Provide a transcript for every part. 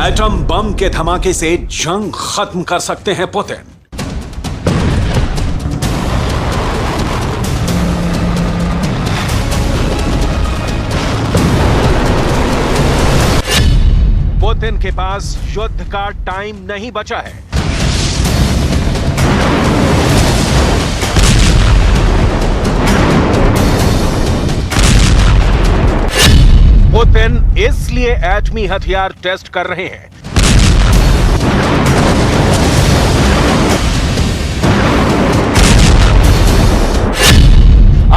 Atom bomb के धमाके से जंग खत्म कर सकते हैं पुतिन। पुतिन के पास युद्ध का टाइम नहीं बचा है। पुतिन इसलिए एटमी हथियार टेस्ट कर रहे हैं।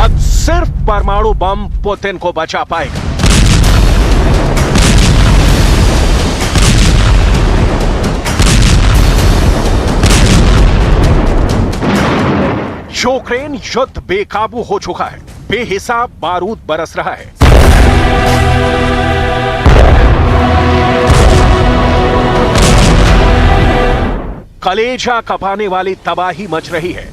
अब सिर्फ परमाणु बम पुतिन को बचा पाएगा। यूक्रेन युद्ध बेकाबू हो चुका है। बेहिसाब बारूद बरस रहा है। कलेजा कपाने वाली तबाही मच रही है।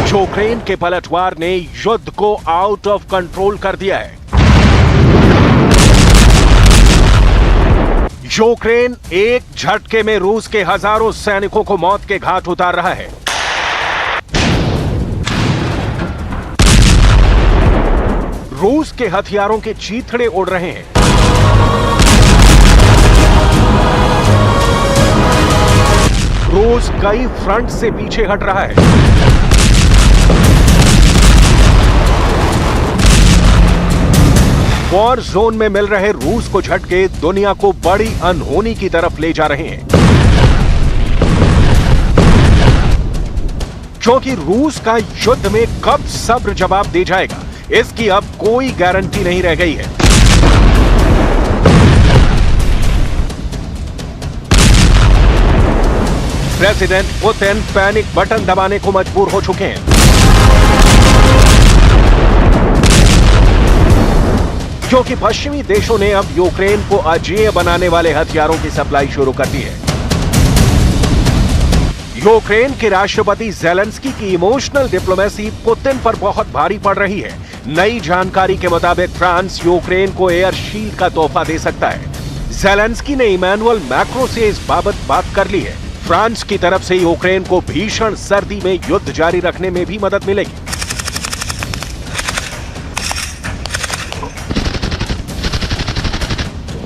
यूक्रेन के पलटवार ने युद्ध को आउट ऑफ कंट्रोल कर दिया है। यूक्रेन एक झटके में रूस के हजारों सैनिकों को मौत के घाट उतार रहा है। रूस के हथियारों के चीथड़े उड़ रहे हैं। रूस कई फ्रंट से पीछे हट रहा है। वॉर जोन में मिल रहे रूस को झटके दुनिया को बड़ी अनहोनी की तरफ ले जा रहे हैं, क्योंकि रूस का युद्ध में कब सब्र जवाब दे जाएगा, इसकी अब कोई गारंटी नहीं रह गई है। प्रेसिडेंट पुतिन पैनिक बटन दबाने को मजबूर हो चुके हैं, क्योंकि पश्चिमी देशों ने अब यूक्रेन को अजेय बनाने वाले हथियारों की सप्लाई शुरू कर दी है। यूक्रेन के राष्ट्रपति ज़ेलेंस्की की इमोशनल डिप्लोमेसी पुतिन पर बहुत भारी पड़ रही है। नई जानकारी के मुताबिक फ्रांस यूक्रेन को एयर शील्ड का तोहफा दे सकता है। ज़ेलेंस्की ने इमैनुअल मैक्रों से इस बाबत बात कर ली है। फ्रांस की तरफ से यूक्रेन को भीषण सर्दी में युद्ध जारी रखने में भी मदद मिलेगी।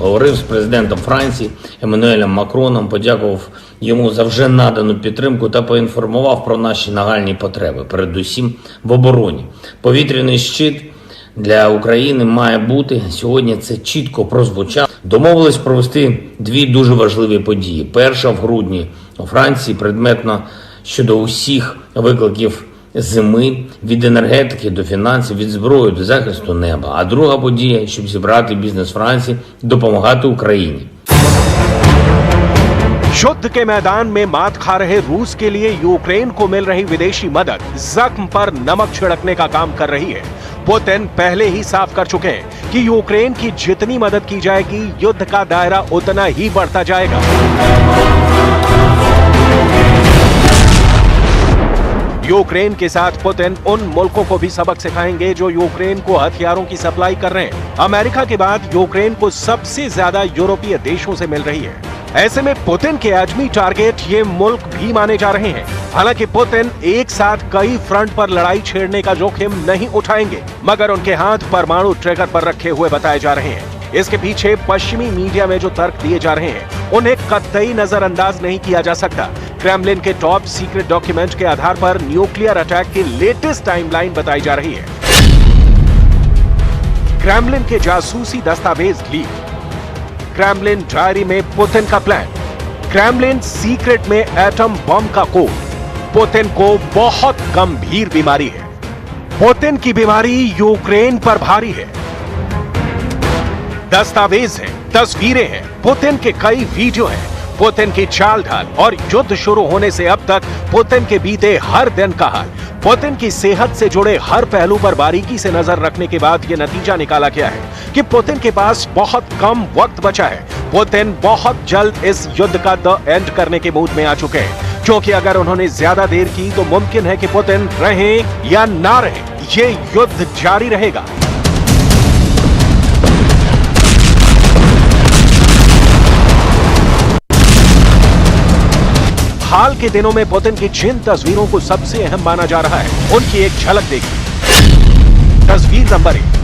Говорив з президентом Франції Еммануелем Макроном, подякував йому за вже надану підтримку та поінформував про наші нагальні потреби, передусім в обороні. Повітряний щит для України має бути. Сьогодні це чітко прозвучало. Домовились провести дві дуже важливі події. Перша в грудні у Франції предметно щодо усіх викликів зими, від енергетики до фінансів, від зброї до захисту неба. А друга подія, щоб зібрати бізнес Франції, допомагати Україні. युद्ध के मैदान में मात खा रहे रूस के लिए यूक्रेन को मिल रही विदेशी मदद जख्म पर नमक छिड़कने का काम कर रही है। पुतिन पहले ही साफ कर चुके हैं कि यूक्रेन की जितनी मदद की जाएगी, युद्ध का दायरा उतना ही बढ़ता जाएगा। यूक्रेन के साथ पुतिन उन मुल्कों को भी सबक सिखाएंगे जो यूक्रेन को हथियारों की सप्लाई कर रहे हैं। अमेरिका के बाद यूक्रेन को सबसे ज्यादा यूरोपीय देशों से मिल रही है। ऐसे में पुतिन के आजमी टारगेट ये मुल्क भी माने जा रहे हैं। हालांकि पुतिन एक साथ कई फ्रंट पर लड़ाई छेड़ने का जोखिम नहीं उठाएंगे, मगर उनके हाथ परमाणु ट्रिगर पर रखे हुए बताए जा रहे हैं। इसके पीछे पश्चिमी मीडिया में जो तर्क दिए जा रहे हैं, उन्हें कतई नजरअंदाज नहीं किया जा सकता। क्रेमलिन के टॉप सीक्रेट डॉक्यूमेंट के आधार पर न्यूक्लियर अटैक की लेटेस्ट टाइमलाइन बताई जा रही है। क्रेमलिन के जासूसी दस्तावेज लीक, क्रेमलिन डायरी में पुतिन का प्लान, क्रेमलिन सीक्रेट में एटम बम का कोड। पुतिन को बहुत गंभीर बीमारी है। पुतिन की बीमारी यूक्रेन पर भारी है। दस्तावेज हैं, तस्वीरें हैं, पुतिन के कई वीडियो हैं, पुतिन की चाल ढाल और युद्ध शुरू होने से अब तक पुतिन के बीते हर दिन का हाल, पुतिन की सेहत से जुड़े हर पहलू पर बारीकी से नजर रखने के बाद यह नतीजा निकाला गया है कि पुतिन के पास बहुत कम वक्त बचा है। पुतिन बहुत जल्द इस युद्ध का द एंड करने के मूड में आ चुके हैं। क्योंकि अगर उन्होंने ज्यादा देर की तो मुमकिन है कि पुतिन रहें या ना रहें, ये युद्ध जारी रहेगा। हाल के दिनों में पुतिन की जिन तस्वीरों को सबसे अहम माना जा रहा है, उनकी एक झलक देखिए। तस्वीर नंबर 1।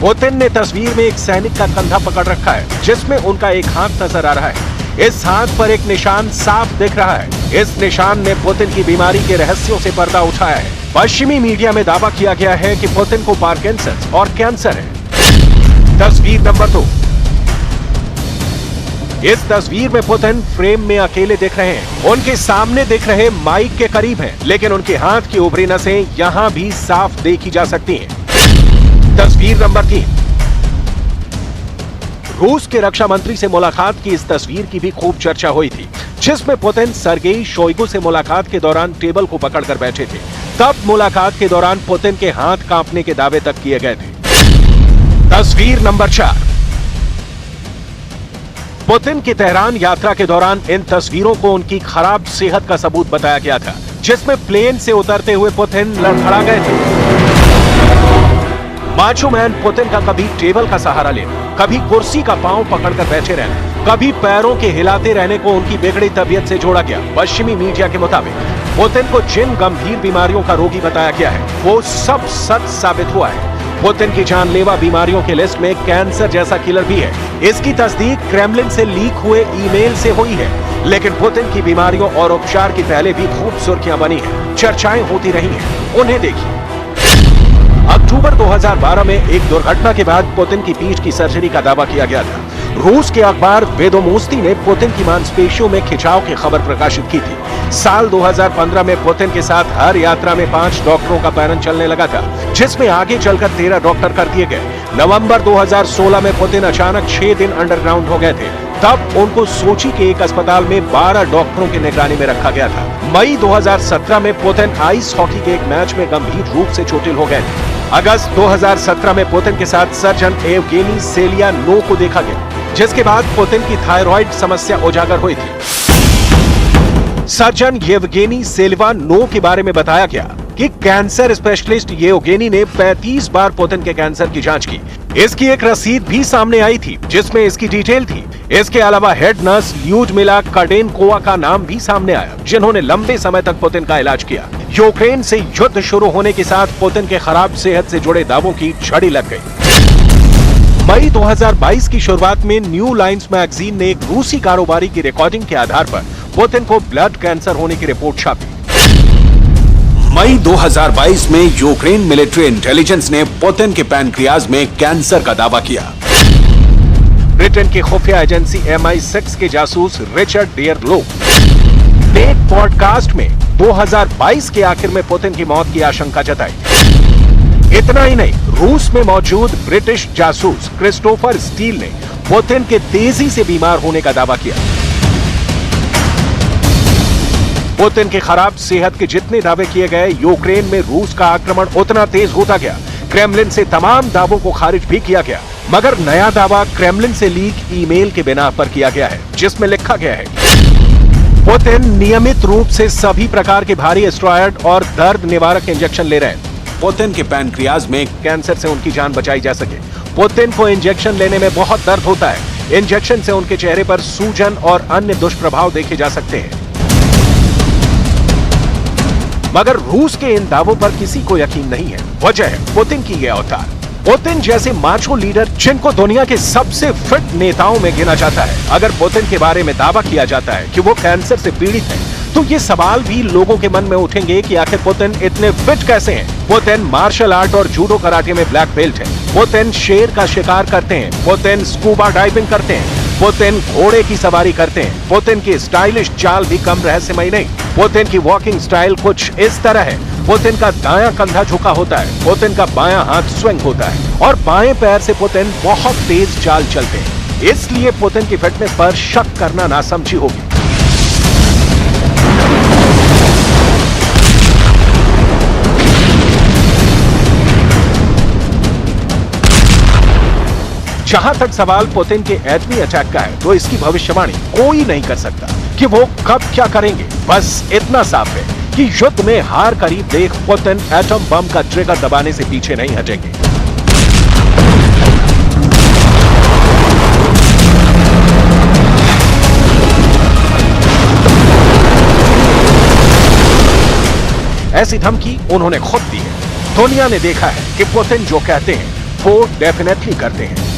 पुतिन ने तस्वीर में एक सैनिक का कंधा पकड़ रखा है, जिसमें उनका एक हाथ नजर आ रहा है। इस हाथ पर एक निशान साफ दिख रहा है। इस निशान ने पुतिन की बीमारी के रहस्यों से पर्दा उठाया है। पश्चिमी मीडिया में दावा किया गया है कि पुतिन को पार्किंसंस और कैंसर है। तस्वीर नंबर 2। इस तस्वीर में पुतिन फ्रेम में अकेले दिख रहे हैं। उनके सामने दिख रहे माइक के करीब हैं, लेकिन उनके हाथ की उभरी नसें यहां भी साफ देखी जा सकती हैं। तस्वीर नंबर 3। रूस के रक्षा मंत्री से मुलाकात की इस तस्वीर की भी खूब चर्चा हुई थी, जिसमें पुतिन सर्गेई शोइगु से मुलाकात के दौरान टेबल को पकड़कर बैठे थे। तब मुलाकात के दौरान पुतिन के हाथ कांपने के दावे तक किए गए थे। तस्वीर नंबर 4। पुतिन की तेहरान यात्रा के दौरान इन तस्वीरों को उनकी खराब सेहत का सबूत बताया गया था, जिसमें प्लेन से उतरते हुए पुतिन लड़खड़ा गए थे। माचो मैन पुतिन का कभी टेबल का सहारा लेना, कभी कुर्सी का पांव पकड़कर बैठे रहना, कभी पैरों के हिलाते रहने को उनकी बिगड़ी तबीयत से जोड़ा गया। पश्चिमी मीडिया के मुताबिक पुतिन को जिन गंभीर बीमारियों का रोगी बताया गया है, वो सब सच साबित हुआ है। पुतिन की जानलेवा बीमारियों की लिस्ट में कैंसर जैसा किलर भी है। इसकी तस्दीक क्रेमलिन से लीक हुए ईमेल से हुई है। लेकिन पुतिन की बीमारियों और उपचार की पहले भी खूब सुर्खियां बनी हैं, चर्चाएं होती रही हैं। उन्हें देखिए। अक्टूबर 2012 में एक दुर्घटना के बाद पुतिन की पीठ की सर्जरी का दावा किया गया था। रूस के अखबार वेदोमोस्ती ने पुतिन की मांसपेशियों में खिंचाव की खबर प्रकाशित की थी। साल 2015 में पुतिन के साथ हर यात्रा में 5 डॉक्टरों का पैनल चलने लगा था, जिसमें आगे चलकर 13 डॉक्टर कर दिए गए। नवंबर 2016 में पुतिन अचानक 6 दिन अंडरग्राउंड हो गए थे। तब उनको सोची के एक अस्पताल में 12 डॉक्टरों की निगरानी में रखा गया था। मई 2017 में पुतिन आइस हॉकी के एक मैच में गंभीर रूप से चोटिल हो गए थे। अगस्त 2017 में पुतिन के साथ सर्जन येवगेनी सेलियानो को देखा गया, जिसके बाद पुतिन की थायराइड समस्या उजागर हुई थी। सर्जन येवगेनी सेलियानो के बारे में बताया गया कि कैंसर स्पेशलिस्ट येवगेनी ने 35 बार पुतिन के कैंसर की जांच की। इसकी एक रसीद भी सामने आई थी, जिसमें इसकी डिटेल थी। इसके अलावा हेड नर्स ल्यूडमिला काडेनकोवा का नाम भी सामने आया, जिन्होंने लंबे समय तक पुतिन का इलाज किया। यूक्रेन से युद्ध शुरू होने के साथ पुतिन के खराब सेहत से जुड़े दावों की झड़ी लग गई। मई 2022 की शुरुआत में न्यू लाइन्स मैगजीन ने एक रूसी कारोबारी की रिकॉर्डिंग के आधार पर पुतिन को ब्लड कैंसर होने की रिपोर्ट छापी। मई 2022 में यूक्रेन मिलिट्री इंटेलिजेंस ने पुतिन के पैनक्रियाज में कैंसर का दावा किया। ब्रिटेन की खुफिया एजेंसी MI6 के जासूस रिचर्ड डेयरलो ने एक पॉडकास्ट में 2022 के आखिर में पुतिन की मौत की आशंका जताई। इतना ही नहीं, रूस में मौजूद ब्रिटिश जासूस क्रिस्टोफर स्टील ने पुतिन के तेजी से बीमार होने का दावा किया। पुतिन की खराब सेहत के जितने दावे किए गए, यूक्रेन में रूस का आक्रमण उतना तेज होता गया। क्रेमलिन से तमाम दावों को खारिज भी किया गया, मगर नया दावा क्रेमलिन से लीक ईमेल के बिना पर किया गया है, जिसमें लिखा गया है पुतिन नियमित रूप से सभी प्रकार के भारी स्टेरॉयड और दर्द निवारक इंजेक्शन ले रहे हैं, पुतिन के पैनक्रियाज में कैंसर से उनकी जान बचाई जा सके। पुतिन को इंजेक्शन लेने में बहुत दर्द होता है। इंजेक्शन से उनके चेहरे पर सूजन और अन्य दुष्प्रभाव देखे जा सकते हैं। मगर रूस के इन दावों पर किसी को यकीन नहीं है। वजह है पुतिन की यह अवतार। पुतिन जैसे माचो लीडर, जिनको दुनिया के सबसे फिट नेताओं में गिना जाता है, अगर पुतिन के बारे में दावा किया जाता है कि वो कैंसर से पीड़ित है, तो ये सवाल भी लोगों के मन में उठेंगे कि आखिर पुतिन इतने फिट कैसे हैं? पुतिन मार्शल आर्ट और जूडो कराटे में ब्लैक बेल्ट है। पुतिन शेर का शिकार करते हैं। पुतिन स्कूबा डाइविंग करते हैं। पुतिन घोड़े की सवारी करते हैं। पुतिन की स्टाइलिश चाल भी कम रहस्यमयी नहीं। पुतिन की वॉकिंग स्टाइल कुछ इस तरह है। पुतिन का दायां कंधा झुका होता है। पुतिन का बायां हाथ स्विंग होता है और बाएं पैर से पुतिन बहुत तेज चाल चलते हैं। इसलिए पुतिन की फिटनेस पर शक करना नासमझी होगी। जहां तक सवाल पुतिन के एटमी अटैक का है, तो इसकी भविष्यवाणी कोई नहीं कर सकता कि वो कब क्या करेंगे। बस इतना साफ है कि युद्ध में हार करीब देख पुतिन एटम बम का ट्रिगर दबाने से पीछे नहीं हटेंगे। ऐसी धमकी उन्होंने खुद दी है। दुनिया ने देखा है कि पुतिन जो कहते हैं वो डेफिनेटली करते हैं।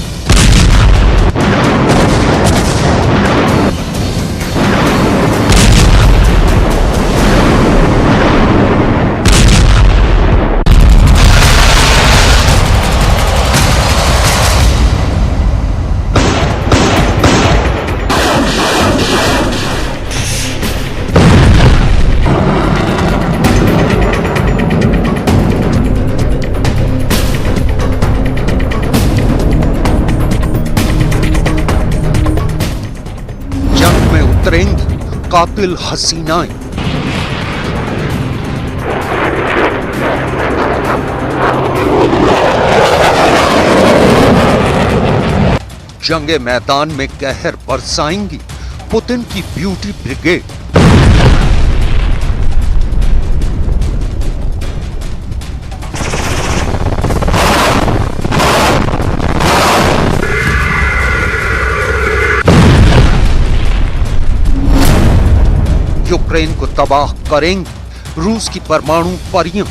कातिल हसीनाएं। जंगे मैदान में कहर बरसाएंगी पुतिन की ब्यूटी ब्रिगेड। यूक्रेन को तबाह करेंगी रूस की परमाणु परियां।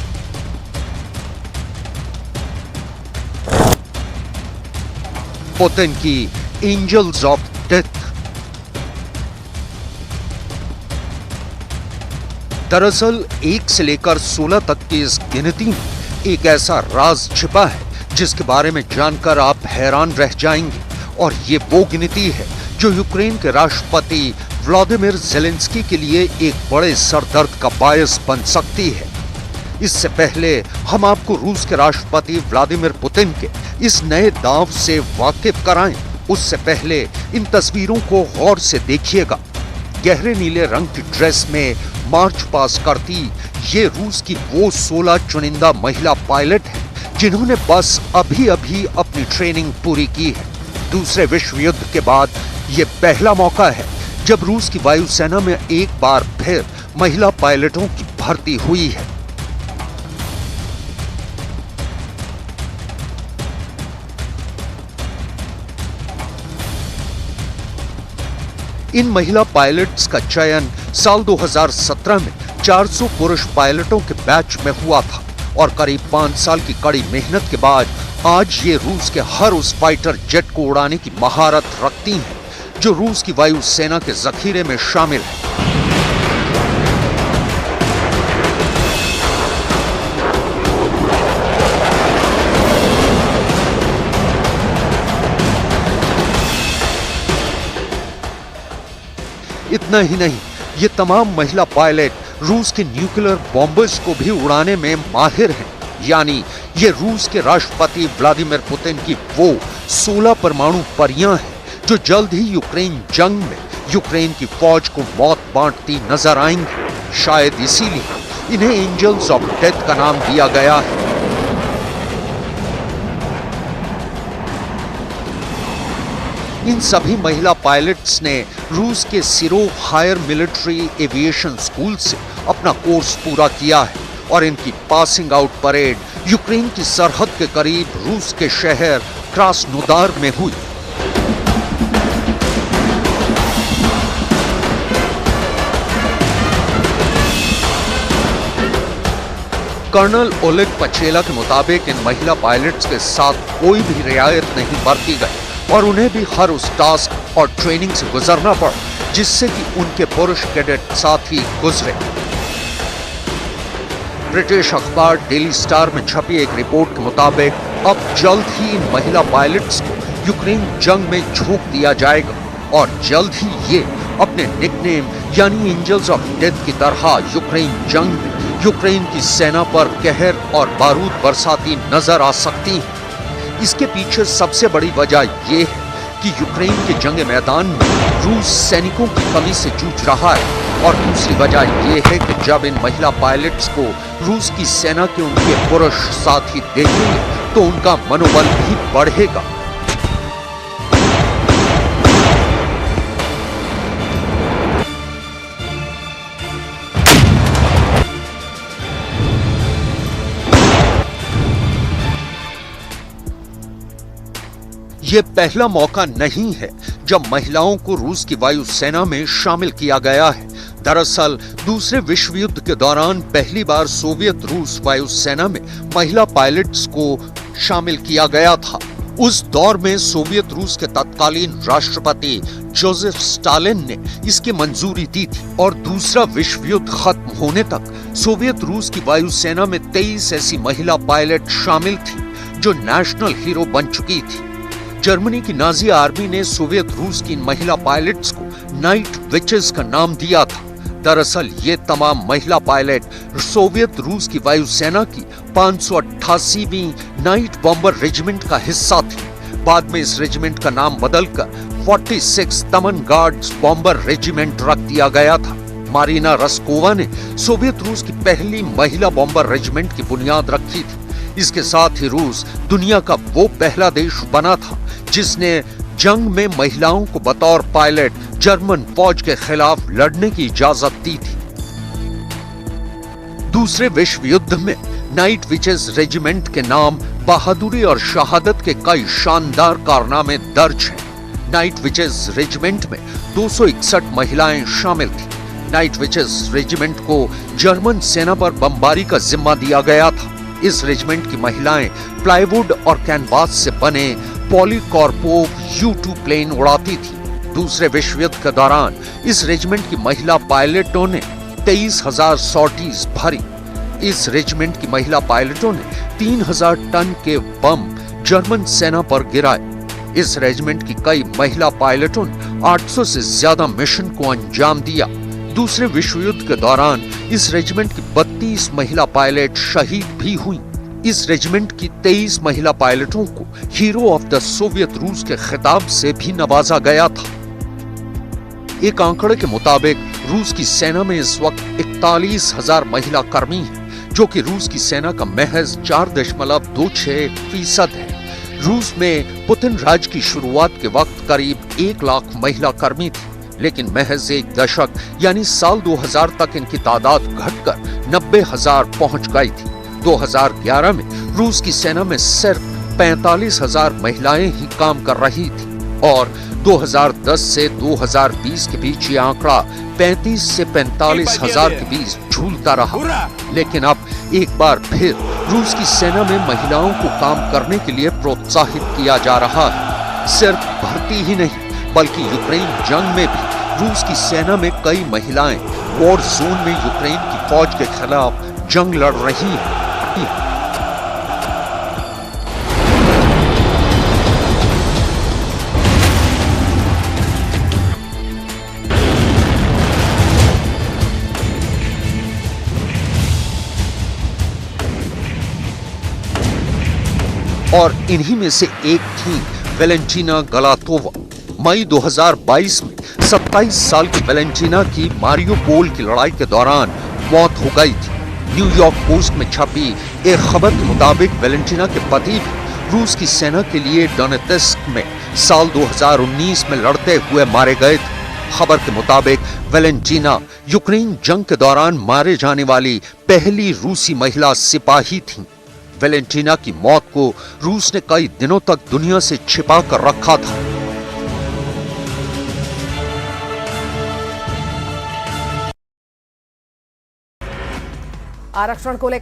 पुतिन की एंजल्स ऑफ डेथ। दरअसल 1 से लेकर 16 तक की इस गिनती में एक ऐसा राज छिपा है जिसके बारे में जानकर आप हैरान रह जाएंगे। और ये वो गिनती है जो यूक्रेन के राष्ट्रपति व्लादिमीर ज़ेलेंस्की के लिए एक बड़े सरदर्द का बायस बन सकती है। इससे पहले हम आपको रूस के राष्ट्रपति व्लादिमीर पुतिन के इस नए दांव से वाकिफ कराएं, उससे पहले इन तस्वीरों को गौर से देखिएगा। गहरे नीले रंग की ड्रेस में मार्च पास करती ये रूस की वो 16 चुनिंदा महिला पायलट हैं जिन्होंने बस अभी अभी अपनी ट्रेनिंग पूरी की है। दूसरे विश्व युद्ध के बाद ये पहला मौका है जब रूस की वायुसेना में एक बार फिर महिला पायलटों की भर्ती हुई है। इन महिला पायलट्स का चयन साल 2017 में 400 पुरुष पायलटों के बैच में हुआ था और करीब 5 साल की कड़ी मेहनत के बाद आज ये रूस के हर उस फाइटर जेट को उड़ाने की महारत रखती हैं जो रूस की वायुसेना के जखीरे में शामिल है। इतना ही नहीं, ये तमाम महिला पायलट रूस के न्यूक्लियर बॉम्बर्स को भी उड़ाने में माहिर हैं। यानी ये रूस के राष्ट्रपति व्लादिमीर पुतिन की वो 16 परमाणु परियां हैं जो जल्द ही यूक्रेन जंग में यूक्रेन की फौज को मौत बांटती नजर आएंगी। शायद इसीलिए इन्हें एंजल्स ऑफ डेथ का नाम दिया गया है। इन सभी महिला पायलट्स ने रूस के सिरोव हायर मिलिट्री एविएशन स्कूल से अपना कोर्स पूरा किया है और इनकी पासिंग आउट परेड यूक्रेन की सरहद के करीब रूस के शहर क्रास्नोदार में हुई। कर्नल ओलेग पचेला के मुताबिक इन महिला पायलट्स के साथ कोई भी रियायत नहीं बरती गई और उन्हें भी हर उस टास्क और ट्रेनिंग से गुजरना पड़ा जिससे कि उनके पुरुष कैडेट साथी गुजरे। ब्रिटिश अखबार डेली स्टार में छपी एक रिपोर्ट के मुताबिक अब जल्द ही इन महिला पायलट्स को यूक्रेन जंग में झोंक दिया जाएगा और जल्द ही ये अपने निकनेम यानी एंजल्स ऑफ डेथ की तरह यूक्रेन जंग में यूक्रेन की सेना पर कहर और बारूद बरसाती नजर आ सकती है। इसके पीछे सबसे बड़ी वजह यह है कि यूक्रेन के जंग मैदान में रूस सैनिकों की कमी से जूझ रहा है और दूसरी वजह यह है कि जब इन महिला पायलट्स को रूस की सेना के उनके पुरुष साथी देखेंगे तो उनका मनोबल भी बढ़ेगा। ये पहला मौका नहीं है जब महिलाओं को रूस की वायुसेना में शामिल किया गया है। दरअसल दूसरे विश्व युद्ध के दौरान पहली बार सोवियत रूस वायुसेना में महिला पायलट्स को शामिल किया गया था। उस दौर में सोवियत रूस के तत्कालीन राष्ट्रपति जोसेफ स्टालिन ने इसकी मंजूरी दी थी और दूसरा विश्व युद्ध खत्म होने तक सोवियत रूस की वायुसेना में 23 ऐसी महिला पायलट शामिल थी जो नेशनल हीरो बन चुकी थी। जर्मनी की नाजी आर्मी ने सोवियत रूस की इन महिला पायलट्स को नाइट विचेस का नाम दिया था। दरअसल ये तमाम महिला पायलट सोवियत रूस की वायुसेना की 588वीं नाइट बॉम्बर रेजिमेंट का हिस्सा थी। बाद में इस रेजिमेंट का नाम बदलकर 46 तमन गार्ड्स बॉम्बर रेजिमेंट रख दिया गया था। मारिना रस्कोवा ने सोवियत रूस की पहली महिला बॉम्बर रेजिमेंट की बुनियाद रखी थी। इसके साथ ही रूस दुनिया का वो पहला देश बना था जिसने जंग में महिलाओं को बतौर पायलट जर्मन फौज के खिलाफ लड़ने की इजाजत दी थी। दूसरे विश्व युद्ध में नाइट विचेस रेजिमेंट के नाम बहादुरी और शहादत के कई शानदार कारनामे दर्ज हैं। नाइट विचेस रेजिमेंट में 261 महिलाएं शामिल थी। नाइट विचेस रेजिमेंट को जर्मन सेना पर बमबारी का जिम्मा दिया गया था। इस रेजिमेंट की महिलाएं प्लाईवुड और कैनवास से बने पॉलीकॉर्पोव U-2 प्लेन उड़ाती थी। दूसरे विश्व युद्ध के दौरान इस रेजिमेंट की महिला पायलटों ने 23,000 सॉर्टीज भरी। इस रेजिमेंट की महिला पायलटों ने 3,000 टन के बम जर्मन सेना पर गिराए। इस रेजिमेंट की कई महिला पायलटों ने 800 से ज्यादा मिशन को अंजाम दिया। दूसरे विश्व युद्ध के दौरान इस रेजिमेंट की 32 महिला पायलट शहीद भी हुई। इस रेजिमेंट की 23 महिला पायलटों को हीरो ऑफ द सोवियत रूस के खिताब से भी नवाजा गया था। एक आंकड़े के मुताबिक रूस की सेना में इस वक्त 41,000 महिला कर्मी हैं, जो कि रूस की सेना का महज 4.26% है। रूस में पुतिन राज की शुरुआत के वक्त करीब 1 लाख महिला कर्मी थी, लेकिन महज एक दशक यानी साल 2000 तक इनकी तादाद घटकर 90,000 पहुंच गई थी। 2011 में रूस की सेना में सिर्फ 45,000 महिलाएं ही काम कर रही थी और 2010 से 2020 के बीच ये आंकड़ा 35 से 45,000 के बीच झूलता रहा। लेकिन अब एक बार फिर रूस की सेना में महिलाओं को काम करने के लिए प्रोत्साहित किया जा रहा है। सिर्फ भर्ती ही नहीं बल्कि यूक्रेन जंग में भी रूस की सेना में कई महिलाएं वॉर जोन में यूक्रेन की फौज के खिलाफ जंग लड़ रही हैं। और इन्हीं में से एक थी वेलेंटीना गलातोवा। मई 2022 में 27 साल की वेलेंटीना की मारियोपोल की लड़ाई के दौरान मौत हो गई थी। न्यूयॉर्क पोस्ट में छपी एक खबर के मुताबिक वेलेंटीना के पति भी रूस की सेना के लिए डोनेत्स्क में साल 2019 में लड़ते हुए मारे गए थे। खबर के मुताबिक वेलेंटीना यूक्रेन जंग के दौरान मारे जाने वाली पहली रूसी महिला सिपाही थी। वेलेंटीना की मौत को रूस ने कई दिनों तक दुनिया से छिपा कर रखा था। आरक्षण को लेकर